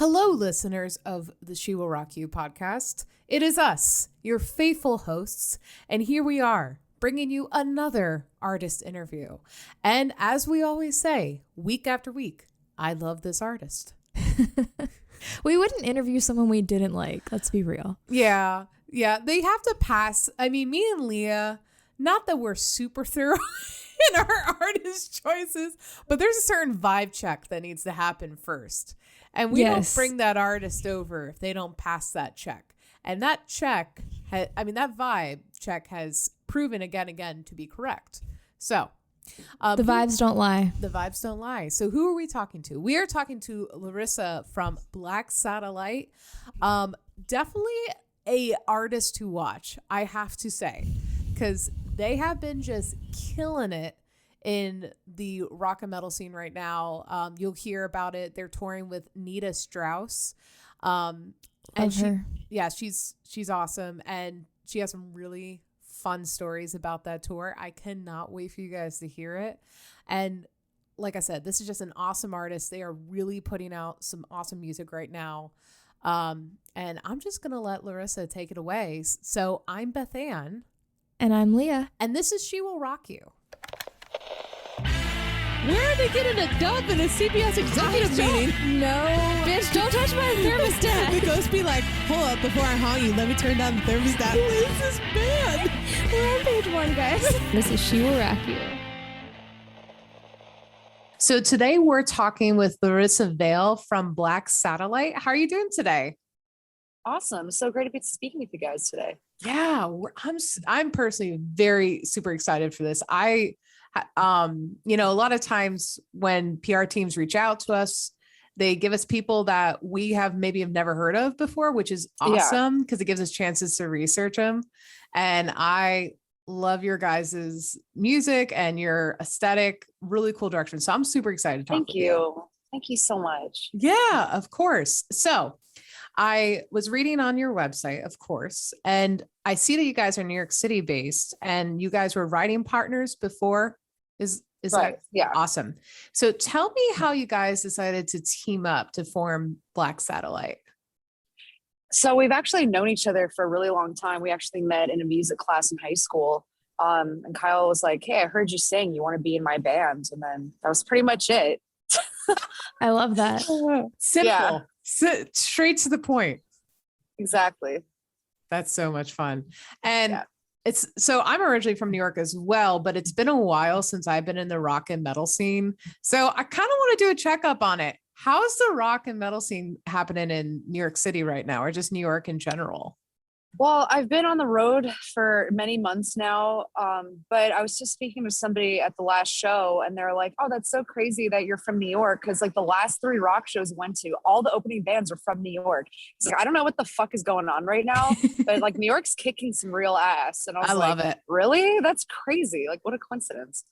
Hello, listeners of the She Will Rock You podcast. It is us, your faithful hosts, and here we are, bringing you another artist interview. And as we always say, week after week, I love this artist. We wouldn't interview someone we didn't like. Let's be real. Yeah. They have to pass. I mean, me and Leah, not that we're super thorough in our artist choices, but there's a certain vibe check that needs to happen first. And we don't bring that artist over if they don't pass that check. And that check, that vibe check has proven again to be correct. So the vibes don't lie. The vibes don't lie. So who are we talking to? We are talking to Larissa from Black Satellite. Definitely a artist to watch, I have to say, because they have been just killing it in the rock and metal scene right now. You'll hear about it. They're touring with Nita Strauss. She's awesome. And she has some really fun stories about that tour. I cannot wait for you guys to hear it. And like I said, this is just an awesome artist. They are really putting out some awesome music right now. And I'm just going to let Larissa take it away. So I'm Beth Ann. And I'm Leah. And this is She Will Rock You. Where are they getting a dub in a CBS executive meeting? No. Bitch, don't touch my thermostat. The ghost be like, hold up, before I haunt you, let me turn down the thermostat. Who is this band? We're on page 1, guys. This is She Will Rock You. So today we're talking with Larissa Vale from Black Satellite. How are you doing today? Awesome. So great to be speaking with you guys today. Yeah, I'm personally very super excited for this. A lot of times when PR teams reach out to us, they give us people that we have never heard of before, which is awesome because it gives us chances to research them. And I love your guys's music and your aesthetic, really cool direction. So I'm super excited to talk with you. Thank you so much. Yeah, of course. So I was reading on your website, of course, and I see that you guys are New York City based and you guys were writing partners before. Is right. That yeah. Awesome? So tell me how you guys decided to team up to form Black Satellite. So we've actually known each other for a really long time. We actually met in a music class in high school. And Kyle was like, hey, I heard you sing. You want to be in my band? And then that was pretty much it. I love that. Simple. Yeah. Straight to the point. Exactly. That's so much fun. And so I'm originally from New York as well, but it's been a while since I've been in the rock and metal scene. So I kind of want to do a checkup on it. How's the rock and metal scene happening in New York City right now, or just New York in general? Well, I've been on the road for many months now, but I was just speaking to somebody at the last show and they're like, oh, that's so crazy that you're from New York. Because like the last 3 rock shows I went to, all the opening bands are from New York. It's like, I don't know what the fuck is going on right now, but like New York's kicking some real ass. And I was love it. Really? That's crazy. Like what a coincidence.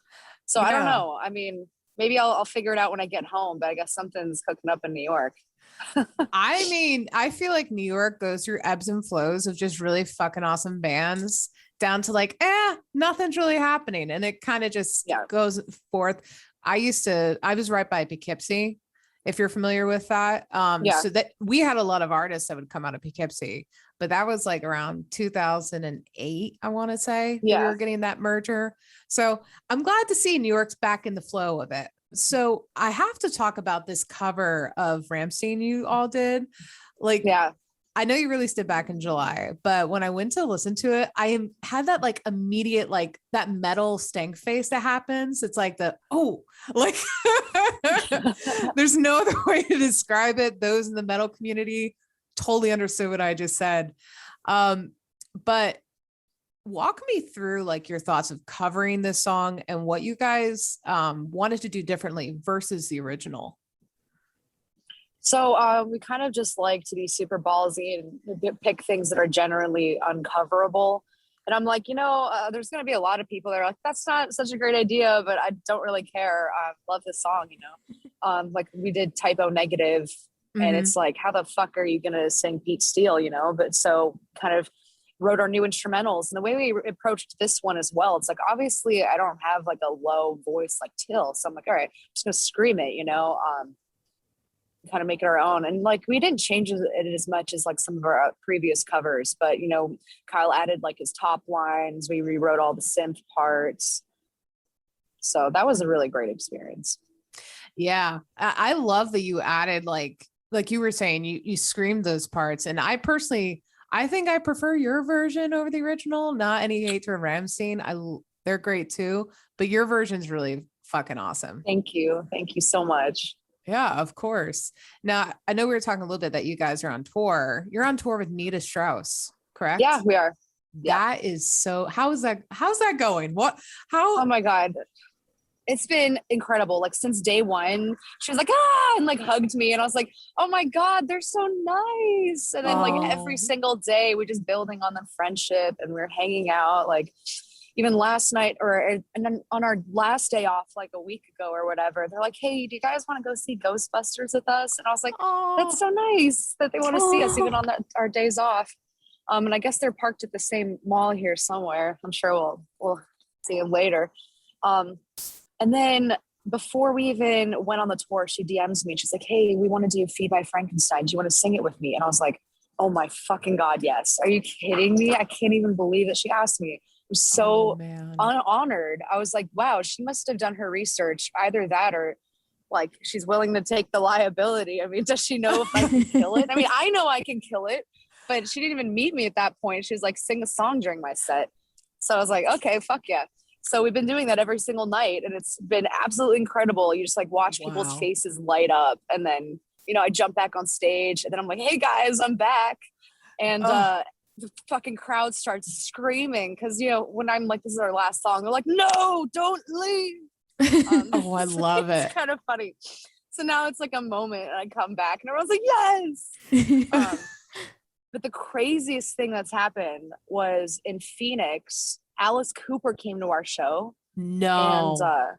So I don't know. I mean, maybe I'll figure it out when I get home, but I guess something's cooking up in New York. I mean, I feel like New York goes through ebbs and flows of just really fucking awesome bands down to like, nothing's really happening. And it kind of just goes forth. I was right by Poughkeepsie, if you're familiar with that. So that we had a lot of artists that would come out of Poughkeepsie, but that was like around 2008, I want to say. We were getting that merger. So I'm glad to see New York's back in the flow of it. So I have to talk about this cover of Rammstein you all did. I know you released it back in July, but when I went to listen to it, I had that like immediate, like that metal stank face that happens. It's like there's no other way to describe it. Those in the metal community totally understood what I just said. But walk me through like your thoughts of covering this song and what you guys wanted to do differently versus the original. So we kind of just like to be super ballsy and pick things that are generally uncoverable. And I'm like, there's going to be a lot of people that are like, that's not such a great idea, but I don't really care. I love this song, like we did Typo Negative. And it's like, how the fuck are you going to sing Pete Steele, But so kind of wrote our new instrumentals. And the way we approached this one as well, it's like, obviously I don't have like a low voice like Till. So I'm like, all right, I'm just going to scream it, kind of make it our own. And like we didn't change it as much as like some of our previous covers, but you know, Kyle added like his top lines, we rewrote all the synth parts. So that was a really great experience. Yeah. I love that you added like you were saying, you screamed those parts. And I personally, I think I prefer your version over the original. Not any hate to Ramstein. They're great too, but your version's really fucking awesome. Thank you so much. Yeah, of course. Now I know we were talking a little bit that you guys are on tour. You're on tour with Nita Strauss, correct? Yeah, we are. That is so. How's that going? Oh my god, it's been incredible. Like since day one, she was like, ah, and like hugged me. And I was like, oh my God, they're so nice. And then like every single day we just building on the friendship and we're hanging out. Like even last night and then on our last day off, like a week ago or whatever, they're like, hey, do you guys want to go see Ghostbusters with us? And I was like, that's so nice that they want to see us even on our days off. And I guess they're parked at the same mall here somewhere. I'm sure we'll see them later. And then before we even went on the tour, she DMs me. She's like, hey, we want to do Feed by Frankenstein. Do you want to sing it with me? And I was like, oh my fucking God, yes. Are you kidding me? I can't even believe that she asked me. I'm so honored. I was like, wow, she must have done her research. Either that or like she's willing to take the liability. I mean, does she know if I can kill it? I mean, I know I can kill it, but she didn't even meet me at that point. She was like, sing a song during my set. So I was like, okay, fuck yeah. So we've been doing that every single night and it's been absolutely incredible. You just like watch people's faces light up and then, you know, I jump back on stage and then I'm like, hey guys, I'm back. And the fucking crowd starts screaming because, you know, when I'm like, this is our last song, they're like, no, don't leave. Oh, I love it. It's kind of funny. So now it's like a moment and I come back and everyone's like, yes. But the craziest thing that's happened was in Phoenix, Alice Cooper came to our show. No. And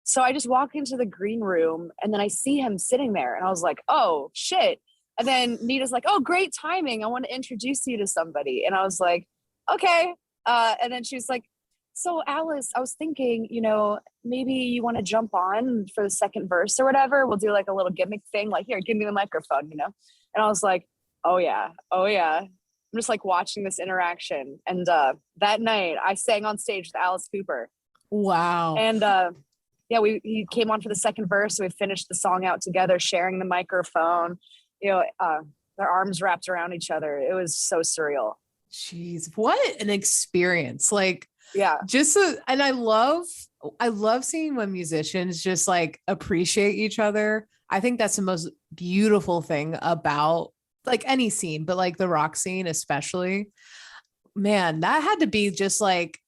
so I just walk into the green room and then I see him sitting there and I was like, oh shit. And then Nita's like, oh, great timing. I want to introduce you to somebody. And I was like, okay. And then she was like, so Alice, I was thinking, you know, maybe you want to jump on for the second verse or whatever. We'll do like a little gimmick thing. Like, here, give me the microphone, you know? And I was like, oh yeah. I'm just like watching this interaction. And that night I sang on stage with Alice Cooper. Wow. And he came on for the second verse. So we finished the song out together, sharing the microphone, you know, their arms wrapped around each other. It was so surreal. Jeez, what an experience. Like, yeah, and I love seeing when musicians just like appreciate each other. I think that's the most beautiful thing about like any scene, but like the rock scene, especially, man, that had to be just like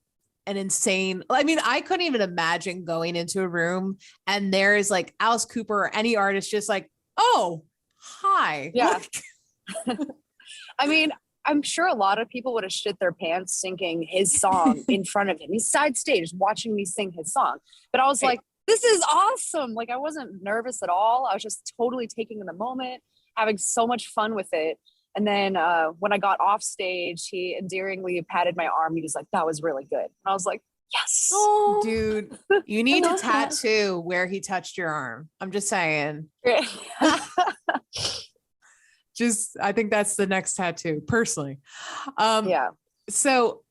an insane. I mean, I couldn't even imagine going into a room and there is like Alice Cooper or any artist just like, oh, hi. Yeah. I mean, I'm sure a lot of people would have shit their pants singing his song in front of him. He's side stage watching me sing his song. But I was like, this is awesome. Like I wasn't nervous at all. I was just totally taking in the moment, having so much fun with it. And then when I got off stage, he endearingly patted my arm. He was like, that was really good. And I was like, yes. Oh, dude, you need to tattoo where he touched your arm. I'm just saying. I think that's the next tattoo personally. Yeah. So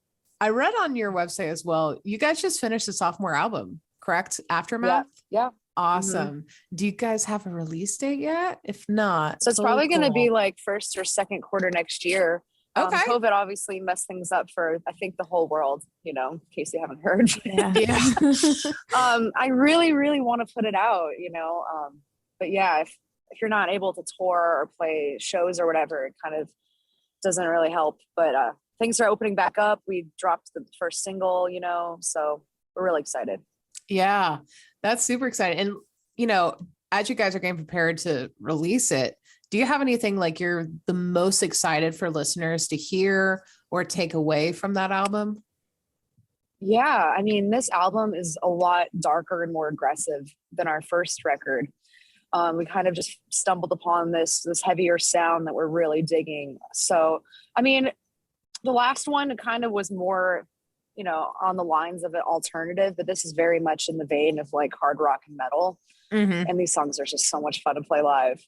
I read on your website as well, you guys just finished the sophomore album, correct? Aftermath. Yeah. Awesome. Mm-hmm. Do you guys have a release date yet? If not, so it's probably going to be like first or second quarter next year. Okay. COVID obviously messed things up for, I think, the whole world, you know, in case you haven't heard. Yeah. I really, really want to put it out, you know, but yeah, if you're not able to tour or play shows or whatever, it kind of doesn't really help. But things are opening back up. We dropped the first single, you know, so we're really excited. Yeah, that's super exciting. And, you know, as you guys are getting prepared to release it, do you have anything like you're the most excited for listeners to hear or take away from that album? Yeah, I mean, this album is a lot darker and more aggressive than our first record. We kind of just stumbled upon this heavier sound that we're really digging. So, I mean, the last one kind of was more, you know, on the lines of an alternative, but this is very much in the vein of like hard rock and metal. Mm-hmm. And these songs are just so much fun to play live.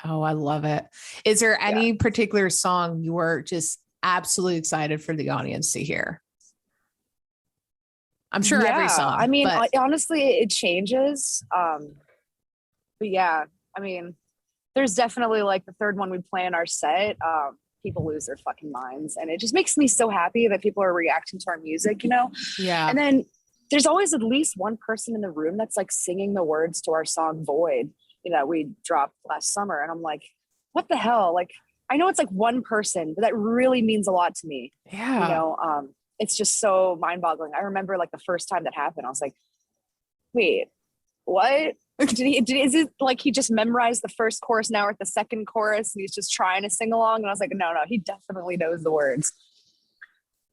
Oh, I love it. Is there any particular song you were just absolutely excited for the audience to hear? I'm sure every song. I mean, but honestly, it changes. But yeah, I mean, there's definitely like the third one we play in our set. People lose their fucking minds, and it just makes me so happy that people are reacting to our music, you know? yeah. And then there's always at least one person in the room that's like singing the words to our song Void, you know, we dropped last summer. And I'm like, what the hell? Like, I know it's like one person, but that really means a lot to me. Yeah. You know, it's just so mind boggling. I remember like the first time that happened, I was like, wait, what? Is it like he just memorized the first chorus, now we're at the second chorus and he's just trying to sing along? And I was like, no, he definitely knows the words.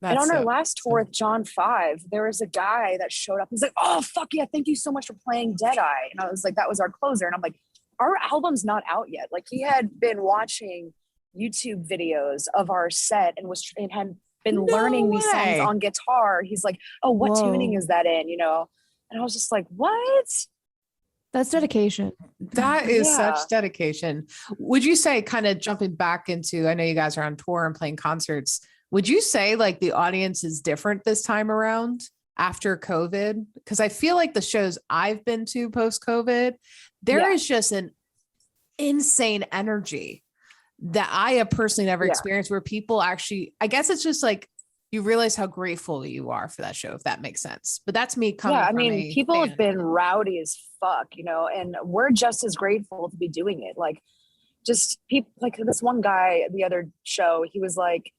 And on our last tour with John 5, there was a guy that showed up. He's like, oh, fuck yeah, thank you so much for playing Deadeye. And I was like, that was our closer. And I'm like, our album's not out yet. Like, he had been watching YouTube videos of our set and had been learning these songs on guitar. He's like, oh, what tuning is that in, you know? And I was just like, what? That's dedication. That is such dedication. Would you say, kind of jumping back into, I know you guys are on tour and playing concerts, would you say like the audience is different this time around after COVID? Because I feel like the shows I've been to post-COVID, there is just an insane energy that I have personally never experienced, where people actually, I guess it's just like, you realize how grateful you are for that show, if that makes sense. But that's me coming from people have been rowdy as fuck, you know, and we're just as grateful to be doing it. Like, just people, like this one guy the other show, he was like,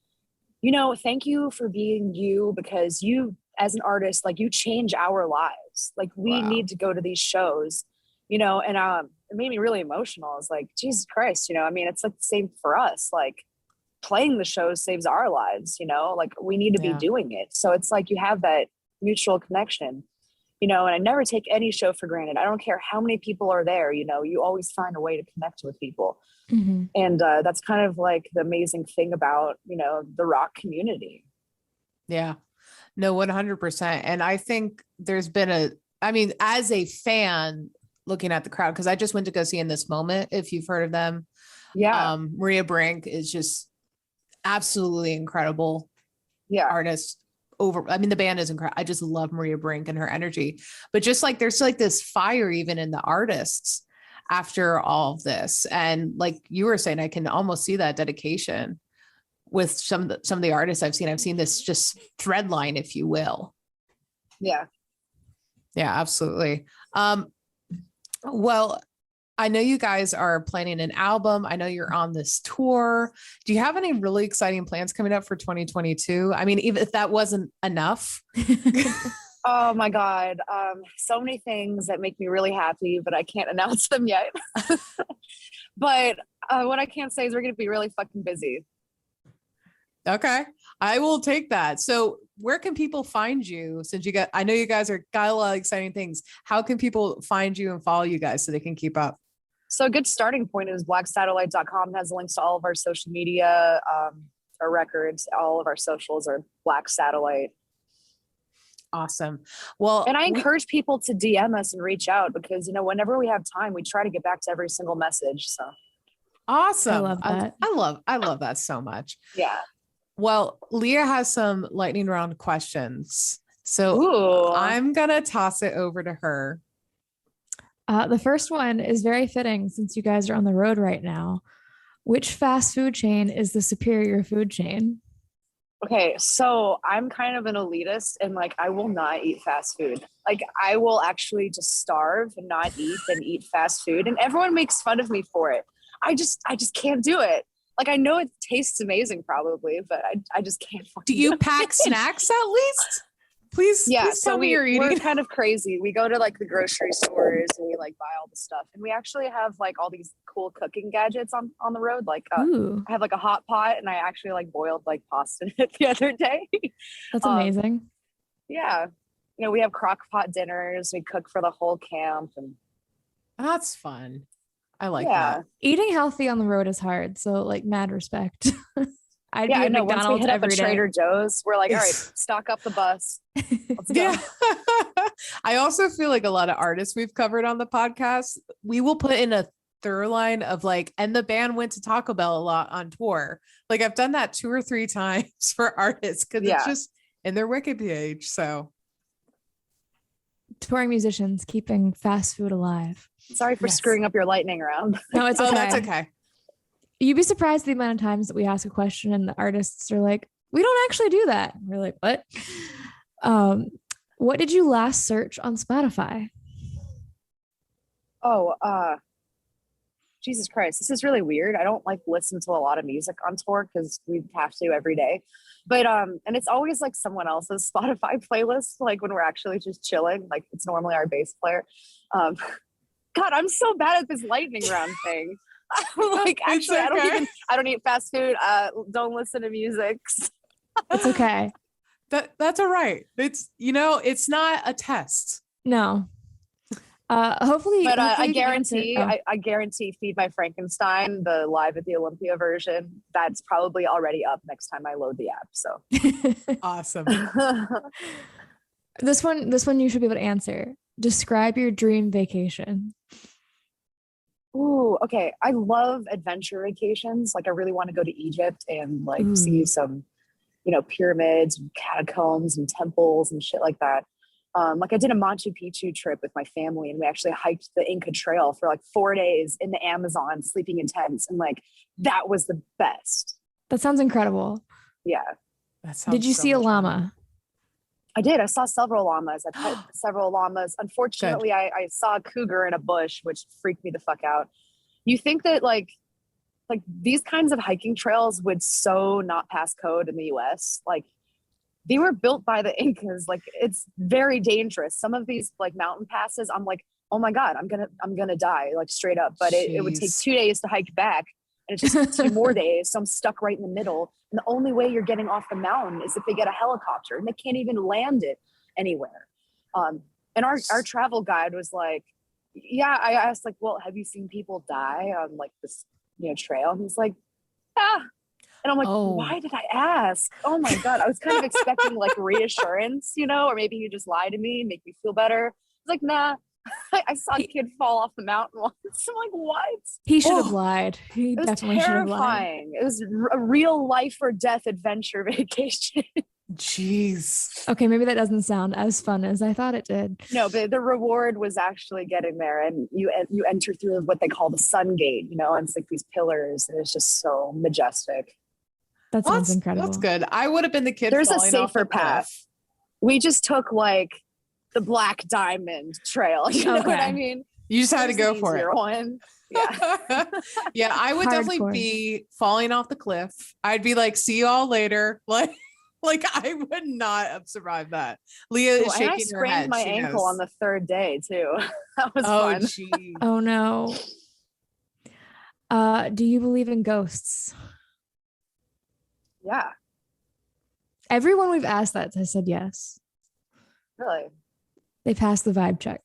you know, thank you for being you, because you, as an artist, like, you change our lives. Like, we need to go to these shows, you know, and it made me really emotional. I was like, Jesus Christ, you know, I mean, it's like the same for us. Like, playing the shows saves our lives, you know, like, we need to be doing it. So it's like, you have that mutual connection, you know, and I never take any show for granted. I don't care how many people are there, you know, you always find a way to connect with people. Mm-hmm. And that's kind of like the amazing thing about, you know, the rock community. Yeah, no, 100%. And I think there's been I mean, as a fan looking at the crowd, because I just went to go see In This Moment, if you've heard of them. Yeah. Maria Brink is just absolutely incredible. Yeah. Artist I mean, the band is incredible. I just love Maria Brink and her energy, but just like, there's like this fire even in the artists after all of this. And like you were saying, I can almost see that dedication with some of the artists I've seen this just thread line, if you will. Yeah. Yeah, absolutely. Well, I know you guys are planning an album. I know you're on this tour. Do you have any really exciting plans coming up for 2022? I mean, even if that wasn't enough. Oh my God. So many things that make me really happy, but I can't announce them yet. But what I can say is we're going to be really fucking busy. Okay. I will take that. So where can people find you? Since I know you guys got a lot of exciting things. How can people find you and follow you guys so they can keep up? So a good starting point is blacksatellite.com. It has links to all of our social media, our records, all of our socials are Black Satellite. Awesome. Well, and I encourage people to DM us and reach out, because, you know, whenever we have time, we try to get back to every single message. So awesome. I love that. I love that so much. Yeah. Well, Leah has some lightning round questions. So I'm going to toss it over to her. The first one is very fitting since you guys are on the road right now. Which fast food chain is the superior food chain? Okay, so I'm kind of an elitist, and like, I will not eat fast food. Like, I will actually just starve and not eat and eat fast food. And everyone makes fun of me for it. I just can't do it. Like, I know it tastes amazing probably, but I just can't. Do you pack snacks at least? Please tell me you're eating. We're kind of crazy. We go to like the grocery stores and we like buy all the stuff. And we actually have like all these cool cooking gadgets on the road. Like I have like a hot pot, and I actually like boiled like pasta in it the other day. That's amazing. Yeah. You know, we have crock pot dinners. We cook for the whole camp, and that's fun. I like that. Eating healthy on the road is hard. So like, mad respect. I'd be at McDonald's. Once we hit up at day. Trader Joe's, we're like, all right, stock up the bus. Let's go. Yeah. I also feel like a lot of artists we've covered on the podcast, we will put in through line of like, and the band went to Taco Bell a lot on tour. Like I've done that 2 or 3 times for artists because it's just in their wiki page. So touring musicians keeping fast food alive. Sorry for screwing up your lightning round. No, it's okay. Oh, that's okay. You'd be surprised the amount of times that we ask a question and the artists are like, we don't actually do that. We're like, what? What did you last search on Spotify? Oh, Jesus Christ. This is really weird. I don't like listen to a lot of music on tour because we have to every day. But and it's always like someone else's Spotify playlist, like when we're actually just chilling. Like it's normally our bass player. God, I'm so bad at this lightning round thing. Like actually okay. I don't eat fast food. Don't listen to music. It's okay. That's all right. It's it's not a test. No. Hopefully, but I guarantee, I guarantee Feed My Frankenstein, the live at the Olympia version, that's probably already up next time I load the app. So awesome. This one you should be able to answer. Describe your dream vacation. Ooh, okay. I love adventure vacations. Like I really want to go to Egypt and like see some, pyramids and catacombs and temples and shit like that. Like I did a Machu Picchu trip with my family and we actually hiked the Inca Trail for like 4 days in the Amazon, sleeping in tents. And like, that was the best. That sounds incredible. Yeah. Did you see a llama? Fun. I did. I saw several llamas. I pet several llamas. Unfortunately, I saw a cougar in a bush, which freaked me the fuck out. You think that like these kinds of hiking trails would so not pass code in the US. Like they were built by the Incas. Like it's very dangerous. Some of these like mountain passes, I'm like, oh my God, I'm gonna die, like straight up. But it would take 2 days to hike back. And it's just 2 more days. So I'm stuck right in the middle. And the only way you're getting off the mountain is if they get a helicopter and they can't even land it anywhere. And our travel guide was like, yeah, I asked like, well, have you seen people die on like this, trail? And he's like, ah. And I'm like, why did I ask? Oh my God. I was kind of expecting like reassurance, or maybe you just lie to me and make me feel better. It's like, nah. I saw a kid fall off the mountain once. I'm like, what? He should have lied. He definitely should have lied. Terrifying. It was a real life or death adventure vacation. Jeez. Okay, maybe that doesn't sound as fun as I thought it did. No, but the reward was actually getting there, and you enter through what they call the sun gate. And it's like these pillars, and it's just so majestic. That sounds incredible. That's good. I would have been the kid. There's a falling off safer the path. cliff. We just took like the Black Diamond Trail. You know what I mean? You just had to go for it. One. Yeah. Yeah, I would definitely be falling off the cliff. I'd be like, see you all later. Like I would not have survived that. Leah is shaking her head. I sprained my ankle on the 3rd day too. That was fun. Geez. Oh no. Do you believe in ghosts? Yeah. Everyone we've asked that has said yes. Really? They passed the vibe check.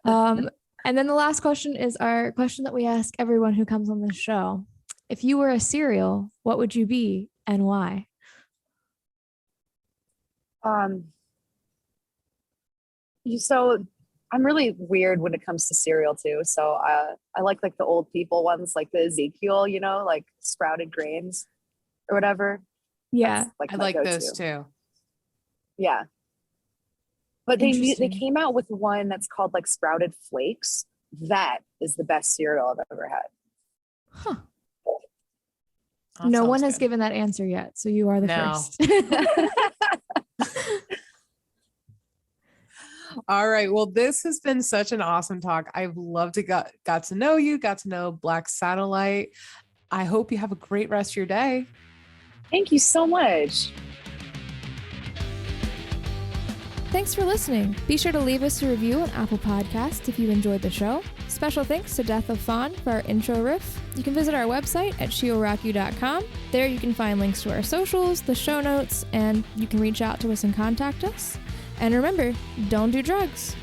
And then the last question is our question that we ask everyone who comes on this show. If you were a cereal, what would you be and why? So I'm really weird when it comes to cereal too. So I like the old people ones, like the Ezekiel, like sprouted grains or whatever. Yeah. I like those too. Yeah. But they came out with one that's called like sprouted flakes. That is the best cereal I've ever had. Huh. No one has given that answer yet, so you are the first. All right. Well, this has been such an awesome talk. I've loved to got to know you, got to know Black Satellite. I hope you have a great rest of your day. Thank you so much. Thanks for listening. Be sure to leave us a review on Apple Podcasts if you enjoyed the show. Special thanks to Death of Fawn for our intro riff. You can visit our website at shioraku.com. There you can find links to our socials, the show notes, and you can reach out to us and contact us. And remember, don't do drugs.